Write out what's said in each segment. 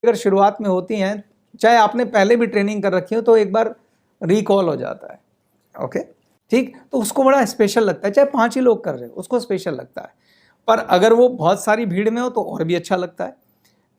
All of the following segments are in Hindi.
अगर शुरुआत में होती हैं, चाहे आपने पहले भी ट्रेनिंग कर रखी हो, तो एक बार रिकॉल हो जाता है। ओके, ठीक, तो उसको बड़ा स्पेशल लगता है। चाहे 5 ही लोग कर रहे हो, उसको स्पेशल लगता है। पर अगर वो बहुत सारी भीड़ में हो तो और भी अच्छा लगता है।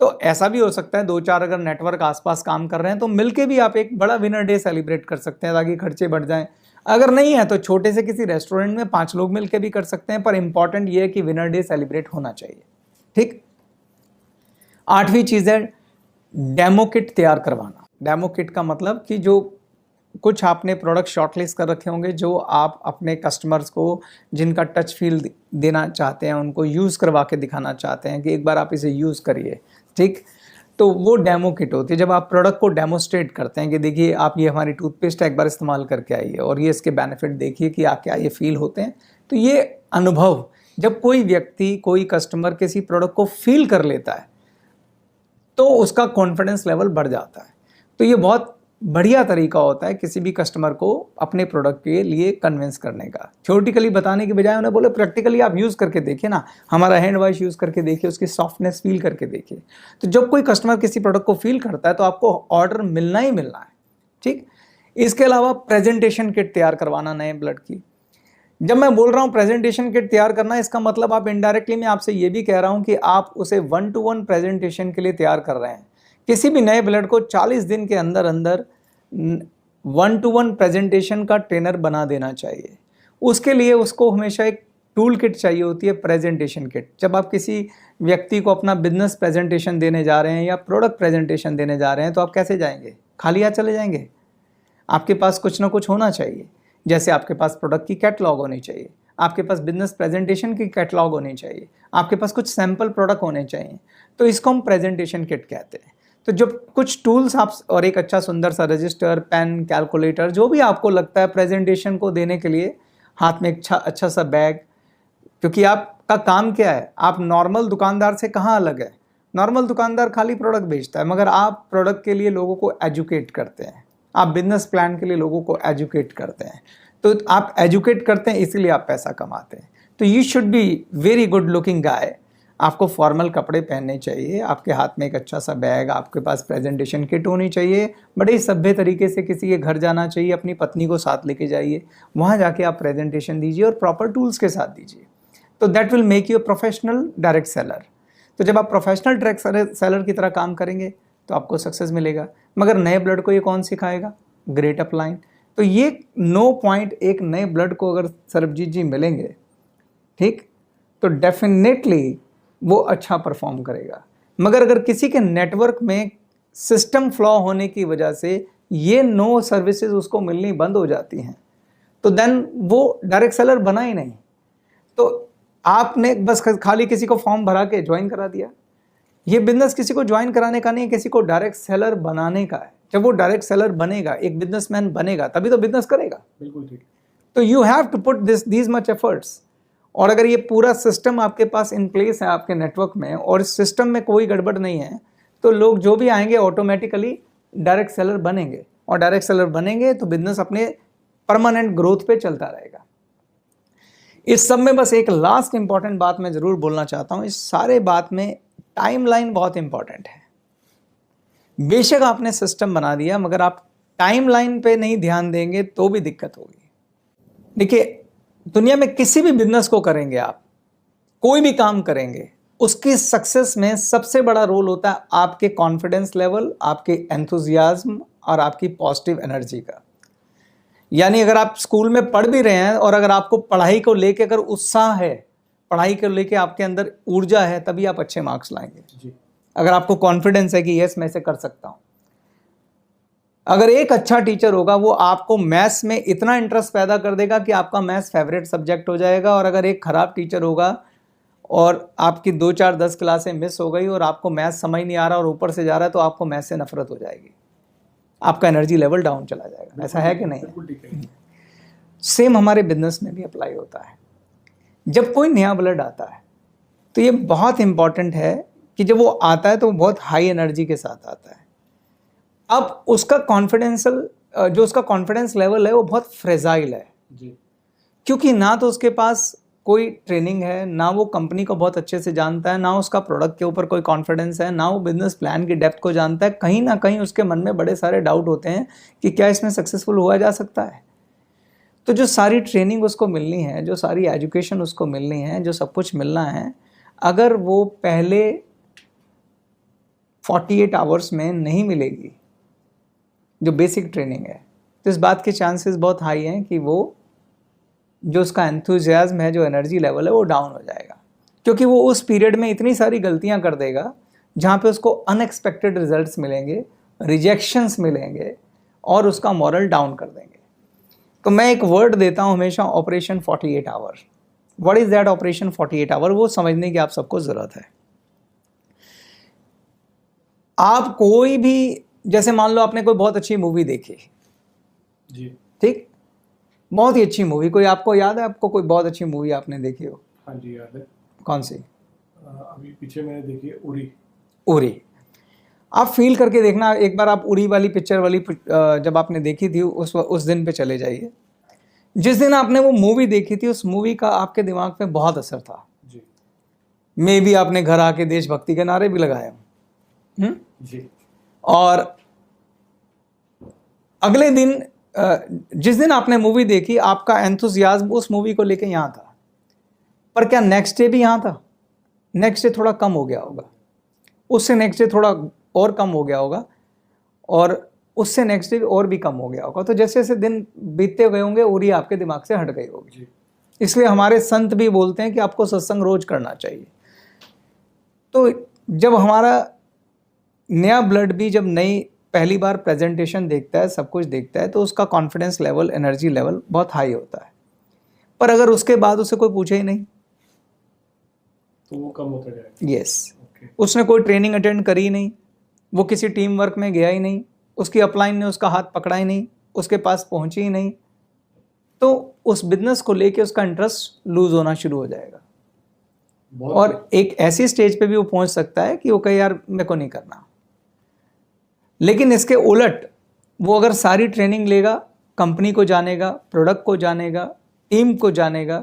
तो ऐसा भी हो सकता है 2-4 अगर नेटवर्क आसपास काम कर रहे हैं तो मिलके भी आप एक बड़ा विनर डे सेलिब्रेट कर सकते हैं, ताकि खर्चे बढ़ जाएं। अगर नहीं है तो छोटे से किसी रेस्टोरेंट में 5 लोग मिलके भी कर सकते हैं, पर इंपॉर्टेंट ये है कि विनर डे सेलिब्रेट होना चाहिए। ठीक, 8वीं चीज है डेमो किट तैयार करवाना। डेमो किट का मतलब कि जो कुछ आपने प्रोडक्ट शॉर्टलिस्ट कर रखे होंगे, जो आप अपने कस्टमर्स को, जिनका टच फील देना चाहते हैं, उनको यूज़ करवा के दिखाना चाहते हैं कि एक बार आप इसे यूज़ करिए। ठीक, तो वो डेमो किट होती है। जब आप प्रोडक्ट को डेमोस्ट्रेट करते हैं कि देखिए आप ये हमारी टूथपेस्ट है, एक बार इस्तेमाल करके आइए और ये इसके बेनिफिट देखिए कि क्या ये फील होते हैं। तो ये अनुभव जब कोई व्यक्ति, कोई कस्टमर किसी प्रोडक्ट को फील कर लेता है तो उसका कॉन्फिडेंस लेवल बढ़ जाता है। तो ये बहुत बढ़िया तरीका होता है किसी भी कस्टमर को अपने प्रोडक्ट के लिए कन्विंस करने का। थ्योरेटिकली बताने के बजाय उन्हें बोले प्रैक्टिकली आप यूज़ करके देखिए ना, हमारा हैंड वॉश यूज़ करके देखिए, उसकी सॉफ्टनेस फील करके देखिए। तो जब कोई कस्टमर किसी प्रोडक्ट को फील करता है तो आपको ऑर्डर मिलना ही मिलना है। ठीक, इसके अलावा प्रेजेंटेशन किट तैयार करवाना नए ब्लड की। जब मैं बोल रहा हूँ प्रेजेंटेशन किट तैयार करना, इसका मतलब आप इनडायरेक्टली मैं आपसे ये भी कह रहा हूँ कि आप उसे 1-to-1 प्रेजेंटेशन के लिए तैयार कर रहे हैं। किसी भी नए ब्लड को 40 दिन के अंदर अंदर 1-to-1 प्रेजेंटेशन का ट्रेनर बना देना चाहिए। उसके लिए उसको हमेशा एक टूल किट चाहिए होती है, प्रेजेंटेशन किट। जब आप किसी व्यक्ति को अपना बिजनेस प्रेजेंटेशन देने जा रहे हैं या प्रोडक्ट प्रेजेंटेशन देने जा रहे हैं तो आप कैसे जाएंगे? खाली हाथ चले जाएंगे? आपके पास कुछ ना कुछ होना चाहिए। जैसे आपके पास प्रोडक्ट की कैटलॉग होनी चाहिए, आपके पास बिजनेस प्रेजेंटेशन की कैटलॉग होनी चाहिए, आपके पास कुछ सैंपल प्रोडक्ट होने चाहिए। तो इसको हम प्रेजेंटेशन किट कहते हैं। तो जब कुछ टूल्स आप और एक अच्छा सुंदर सा रजिस्टर, पेन, कैलकुलेटर, जो भी आपको लगता है प्रेजेंटेशन को देने के लिए, हाथ में अच्छा सा बैग, क्योंकि आपका काम क्या है? आप नॉर्मल दुकानदार से कहाँ अलग है? नॉर्मल दुकानदार खाली प्रोडक्ट बेचता है, मगर आप प्रोडक्ट के लिए लोगों को एजुकेट करते हैं, आप बिजनेस प्लान के लिए लोगों को एजुकेट करते हैं। तो आप एजुकेट करते हैं, इसीलिए आप पैसा कमाते हैं। तो you should be very good looking guy. आपको फॉर्मल कपड़े पहनने चाहिए, आपके हाथ में एक अच्छा सा बैग, आपके पास प्रेजेंटेशन किट होनी चाहिए, बड़े सभ्य तरीके से किसी के घर जाना चाहिए, अपनी पत्नी को साथ लेके जाइए, वहाँ जाके आप प्रेजेंटेशन दीजिए और प्रॉपर टूल्स के साथ दीजिए। तो that will make you a professional direct seller. तो जब आप प्रोफेशनल डायरेक्ट सेलर की तरह काम करेंगे तो आपको सक्सेस मिलेगा। मगर नए ब्लड को ये कौन सिखाएगा? Great upline. तो ये 9 पॉइंट एक नए ब्लड को अगर सरबजीत जी मिलेंगे, ठीक, तो डेफिनेटली वो अच्छा परफॉर्म करेगा। मगर अगर किसी के नेटवर्क में सिस्टम फ्लॉ होने की वजह से ये 9 सर्विसेज उसको मिलनी बंद हो जाती हैं, तो देन वो डायरेक्ट सेलर बना ही नहीं। तो आपने बस खाली किसी को फॉर्म भरा के ज्वाइन करा दिया। ये बिजनेस किसी को ज्वाइन कराने का नहीं है, किसी को डायरेक्ट सेलर बनाने का है। जब वो डायरेक्ट सेलर बनेगा, एक बिजनेसमैन बनेगा, तभी तो बिजनेस करेगा। बिल्कुल ठीक। तो you have to put these much efforts. और अगर ये पूरा सिस्टम आपके पास इन प्लेस है आपके नेटवर्क में, और इस सिस्टम में कोई गड़बड़ नहीं है, तो लोग जो भी आएंगे ऑटोमेटिकली डायरेक्ट सेलर बनेंगे, और डायरेक्ट सेलर बनेंगे तो बिजनेस अपने परमानेंट ग्रोथ पे चलता रहेगा। इस सब में बस एक लास्ट इंपॉर्टेंट बात मैं जरूर बोलना चाहता हूं। इस सारे बात में टाइमलाइन बहुत इंपॉर्टेंट है। बेशक आपने सिस्टम बना दिया, मगर आप टाइमलाइन पे नहीं ध्यान देंगे तो भी दिक्कत होगी। देखिए, दुनिया में किसी भी बिजनेस को करेंगे आप, कोई भी काम करेंगे, उसकी सक्सेस में सबसे बड़ा रोल होता है आपके कॉन्फिडेंस लेवल, आपके एंथुजियाज्म और आपकी पॉजिटिव एनर्जी का। यानी अगर आप स्कूल में पढ़ भी रहे हैं और अगर आपको पढ़ाई को लेकर अगर उत्साह है, पढ़ाई को लेकर आपके अंदर ऊर्जा है, तभी आप अच्छे मार्क्स लाएंगे जी। अगर आपको कॉन्फिडेंस है कि यस मैं इसे कर सकता हूं। अगर एक अच्छा टीचर होगा, वो आपको मैथ्स में इतना इंटरेस्ट पैदा कर देगा कि आपका मैथ्स फेवरेट सब्जेक्ट हो जाएगा। और अगर एक खराब टीचर होगा और आपकी 2-4-10 क्लासें मिस हो गई और आपको मैथ्स समझ नहीं आ रहा और ऊपर से जा रहा है, तो आपको मैथ्स से नफरत हो जाएगी, आपका एनर्जी लेवल डाउन चला जाएगा। ऐसा है कि नहीं? सेम हमारे बिजनेस में भी अप्लाई होता है। जब कोई नया ब्लड आता है तो ये बहुत इंपॉर्टेंट है कि जब वो आता है तो वो बहुत हाई एनर्जी के साथ आता है। अब उसका कॉन्फिडेंस लेवल है वो बहुत फ्रेजाइल है जी। क्योंकि ना तो उसके पास कोई ट्रेनिंग है, ना वो कंपनी को बहुत अच्छे से जानता है, ना उसका प्रोडक्ट के ऊपर कोई कॉन्फिडेंस है, ना वो बिजनेस प्लान की डेप्थ को जानता है, कहीं ना कहीं उसके मन में बड़े सारे डाउट होते हैं कि क्या इसमें सक्सेसफुल हुआ जा सकता है। तो जो सारी ट्रेनिंग उसको मिलनी है, जो सारी एजुकेशन उसको मिलनी है, जो सब कुछ मिलना है, अगर वो पहले 48 आवर्स में नहीं मिलेगी जो बेसिक ट्रेनिंग है, तो इस बात के चांसेस बहुत हाई हैं कि वो जो उसका एंथुजियाज्म है, जो एनर्जी लेवल है, वो डाउन हो जाएगा, क्योंकि वो उस पीरियड में इतनी सारी गलतियां कर देगा जहाँ पे उसको अनएक्सपेक्टेड रिजल्ट्स मिलेंगे, रिजेक्शंस मिलेंगे और उसका मॉरल डाउन कर देंगे। तो मैं एक वर्ड देता हूँ हमेशा, operation 48 hour. What is that operation 48 hour? वो समझने की आप सबको ज़रूरत है। आप कोई भी, जैसे मान लो आपने कोई बहुत अच्छी मूवी देखी जी, ठीक, बहुत ही अच्छी मूवी, कोई आपको याद है आपको कोई बहुत अच्छी मूवी आपने देखी हो? हाँ जी याद है। कौन सी? अभी पीछे मैंने देखी है उरी। उरी। आप फील करके देखना एक बार, आप उरी वाली पिक्चर वाली जब आपने देखी थी उस दिन पे चले जाइए। जिस दिन आपने वो मूवी देखी थी, उस मूवी का आपके दिमाग पे बहुत असर था। जी मे भी आपने घर आके देशभक्ति के नारे भी लगाए हों। जी। और अगले दिन जिस दिन आपने मूवी देखी, आपका एंथुजियाज्म उस मूवी को लेके यहाँ था, पर क्या नेक्स्ट डे भी यहाँ था? नेक्स्ट डे थोड़ा कम हो गया होगा, उससे नेक्स्ट डे थोड़ा और कम हो गया होगा, और उससे नेक्स्ट डे और भी कम हो गया होगा। तो जैसे जैसे दिन बीतते गए होंगे, उरी आपके दिमाग से हट गई होगी। इसलिए हमारे संत भी बोलते हैं कि आपको सत्संग रोज करना चाहिए। तो जब हमारा नया ब्लड भी जब नई पहली बार प्रेजेंटेशन देखता है, सब कुछ देखता है, तो उसका कॉन्फिडेंस लेवल, एनर्जी लेवल बहुत हाई होता है। पर अगर उसके बाद उसे कोई पूछे ही नहीं, तो वो कम होता जाएगा। यस, उसने कोई ट्रेनिंग अटेंड करी ही नहीं, वो किसी टीम वर्क में गया ही नहीं, उसकी अपलाइन ने उसका हाथ पकड़ा ही नहीं, उसके पास पहुंची ही नहीं, तो उस बिजनेस को लेके उसका इंटरेस्ट लूज होना शुरू हो जाएगा। और एक ऐसी स्टेज पे भी वो पहुंच सकता है कि वो कहे यार मेरे को नहीं करना। लेकिन इसके उलट, वो अगर सारी ट्रेनिंग लेगा, कंपनी को जानेगा, प्रोडक्ट को जानेगा, टीम को जानेगा,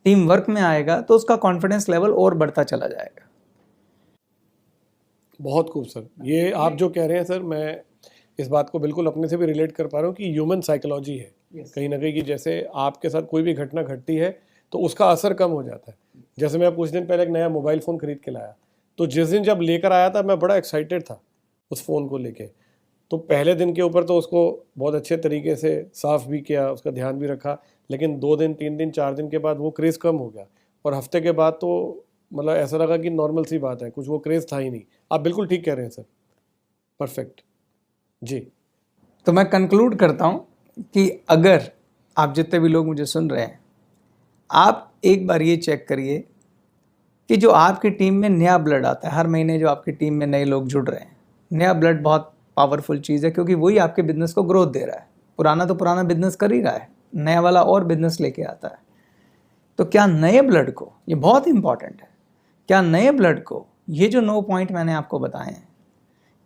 टीम वर्क में आएगा, तो उसका कॉन्फिडेंस लेवल और बढ़ता चला जाएगा। बहुत खूब सर, ये आप जो कह रहे हैं सर, मैं इस बात को बिल्कुल अपने से भी रिलेट कर पा रहा हूँ कि ह्यूमन साइकोलॉजी है कहीं ना कहीं, कि जैसे आपके साथ कोई भी घटना घटती है तो उसका असर कम हो जाता है। जैसे मैं कुछ दिन पहले एक नया मोबाइल फ़ोन खरीद के लाया, तो जिस दिन जब लेकर आया था मैं बड़ा एक्साइटेड था उस फ़ोन को लेके। तो पहले दिन के ऊपर तो उसको बहुत अच्छे तरीके से साफ़ भी किया, उसका ध्यान भी रखा, लेकिन 2 दिन 3 दिन 4 दिन के बाद वो क्रेज़ कम हो गया, और हफ्ते के बाद तो मतलब ऐसा लगा कि नॉर्मल सी बात है, कुछ वो क्रेज़ था ही नहीं। आप बिल्कुल ठीक कह रहे हैं सर, परफेक्ट जी। तो मैं कंक्लूड करता हूँ कि अगर आप जितने भी लोग मुझे सुन रहे हैं, आप एक बार ये चेक करिए कि जो आपकी टीम में नया ब्लड आता है, हर महीने जो आपकी टीम में नए लोग जुड़ रहे हैं, नया ब्लड बहुत पावरफुल चीज़ है, क्योंकि वही आपके बिजनेस को ग्रोथ दे रहा है। पुराना तो पुराना बिजनेस कर ही रहा है, नया वाला और बिजनेस लेके आता है। तो क्या नए ब्लड को, ये बहुत इंपॉर्टेंट है, क्या नए ब्लड को ये जो 9 पॉइंट मैंने आपको बताए हैं,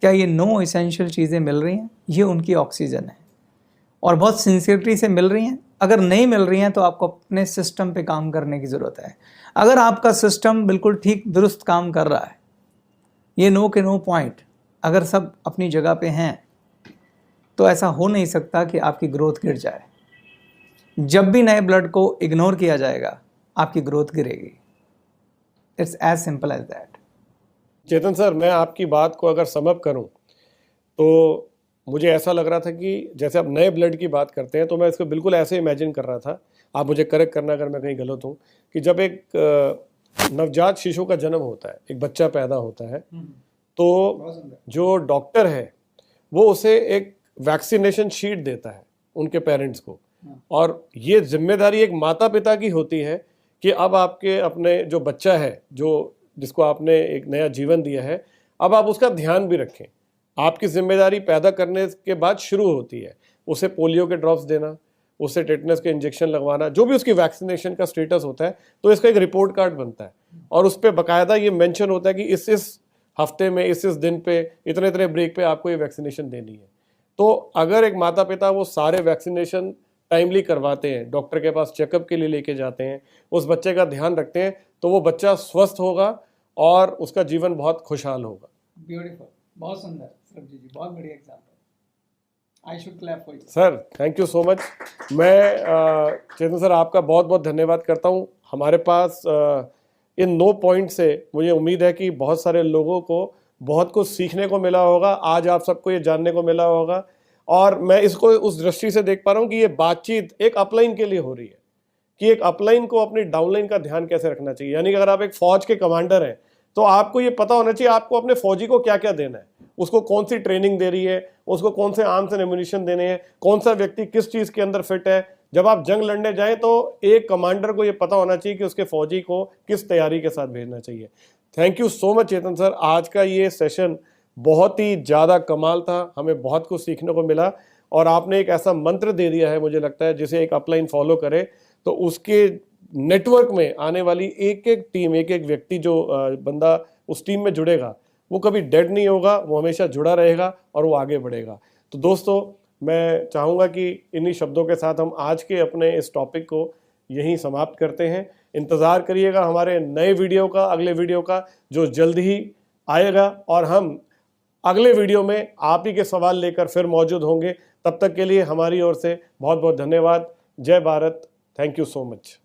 क्या ये 9 इसेंशियल चीज़ें मिल रही हैं? ये उनकी ऑक्सीजन है, और बहुत सिंसियरिटी से मिल रही हैं। अगर नहीं मिल रही हैं तो आपको अपने सिस्टम पे काम करने की ज़रूरत है। अगर आपका सिस्टम बिल्कुल ठीक दुरुस्त काम कर रहा है, ये 9 के 9 पॉइंट अगर सब अपनी जगह पे हैं, तो ऐसा हो नहीं सकता कि आपकी ग्रोथ गिर जाए। जब भी नए ब्लड को इग्नोर किया जाएगा, आपकी ग्रोथ गिरेगी। It's as simple as that. Chetan sir, मैं आपकी बात को अगर समअप करूं तो मुझे ऐसा लग रहा था कि जैसे आप नए ब्लड की बात करते हैं, तो मैं इसको बिल्कुल ऐसे इमेजिन कर रहा था, आप मुझे करेक्ट करना अगर मैं कहीं गलत हूं, कि जब एक नवजात शिशु का जन्म होता है, एक बच्चा पैदा होता है, तो जो डॉक्टर है वो उसे एक वैक्सीनेशन शीट देता है उनके पेरेंट्स को, और ये जिम्मेदारी एक माता पिता की होती है कि अब आपके अपने जो बच्चा है, जो जिसको आपने एक नया जीवन दिया है, अब आप उसका ध्यान भी रखें। आपकी जिम्मेदारी पैदा करने के बाद शुरू होती है, उसे पोलियो के ड्रॉप्स देना, उसे टेटनस के इंजेक्शन लगवाना, जो भी उसकी वैक्सीनेशन का स्टेटस होता है, तो इसका एक रिपोर्ट कार्ड बनता है, और उस पर बाकायदा ये मेंशन होता है कि इस हफ्ते में इस दिन पे इतने इतने ब्रेक पे आपको ये वैक्सीनेशन देनी है। तो अगर एक माता पिता वो सारे वैक्सीनेशन टाइमली करवाते हैं, डॉक्टर के पास चेकअप के लिए लेके जाते हैं, उस बच्चे का ध्यान रखते हैं, तो वो बच्चा स्वस्थ होगा और उसका जीवन बहुत खुशहाल होगा। ब्यूटीफुल, बहुत सुंदर सरबजीत जी, बहुत बढ़िया example. I should clap for you sir, thank you so much. मैं चेतन सर आपका बहुत बहुत धन्यवाद करता हूँ। हमारे पास इन 9 पॉइंट से मुझे उम्मीद है कि बहुत सारे लोगों को बहुत कुछ सीखने को मिला होगा। आज आप सबको ये जानने को मिला होगा, और मैं इसको उस दृष्टि से देख पा रहा हूँ कि ये बातचीत एक अपलाइन के लिए हो रही है कि एक अपलाइन को अपनी डाउनलाइन का ध्यान कैसे रखना चाहिए। यानी कि अगर आप एक फौज के कमांडर हैं तो आपको ये पता होना चाहिए आपको अपने फौजी को क्या क्या देना है, उसको कौन सी ट्रेनिंग दे रही है, उसको कौन से आर्म्स एंड एम्युनिशन देने हैं, कौन सा व्यक्ति किस चीज के अंदर फिट है। जब आप जंग लड़ने जाएं तो एक कमांडर को ये पता होना चाहिए कि उसके फौजी को किस तैयारी के साथ भेजना चाहिए। Thank you so much Chetan sir, आज का ये सेशन बहुत ही ज़्यादा कमाल था, हमें बहुत कुछ सीखने को मिला, और आपने एक ऐसा मंत्र दे दिया है मुझे लगता है जिसे एक अपलाइन फॉलो करे तो उसके नेटवर्क में आने वाली एक एक टीम, एक एक व्यक्ति, जो बंदा उस टीम में जुड़ेगा वो कभी डेड नहीं होगा, वो हमेशा जुड़ा रहेगा और वो आगे बढ़ेगा। तो दोस्तों, मैं चाहूँगा कि इन्हीं शब्दों के साथ हम आज के अपने इस टॉपिक को यहीं समाप्त करते हैं। इंतज़ार करिएगा हमारे नए वीडियो का, अगले वीडियो का, जो जल्द ही आएगा, और हम अगले वीडियो में आप ही के सवाल लेकर फिर मौजूद होंगे। तब तक के लिए हमारी ओर से बहुत बहुत धन्यवाद। जय Bharat, thank you so much.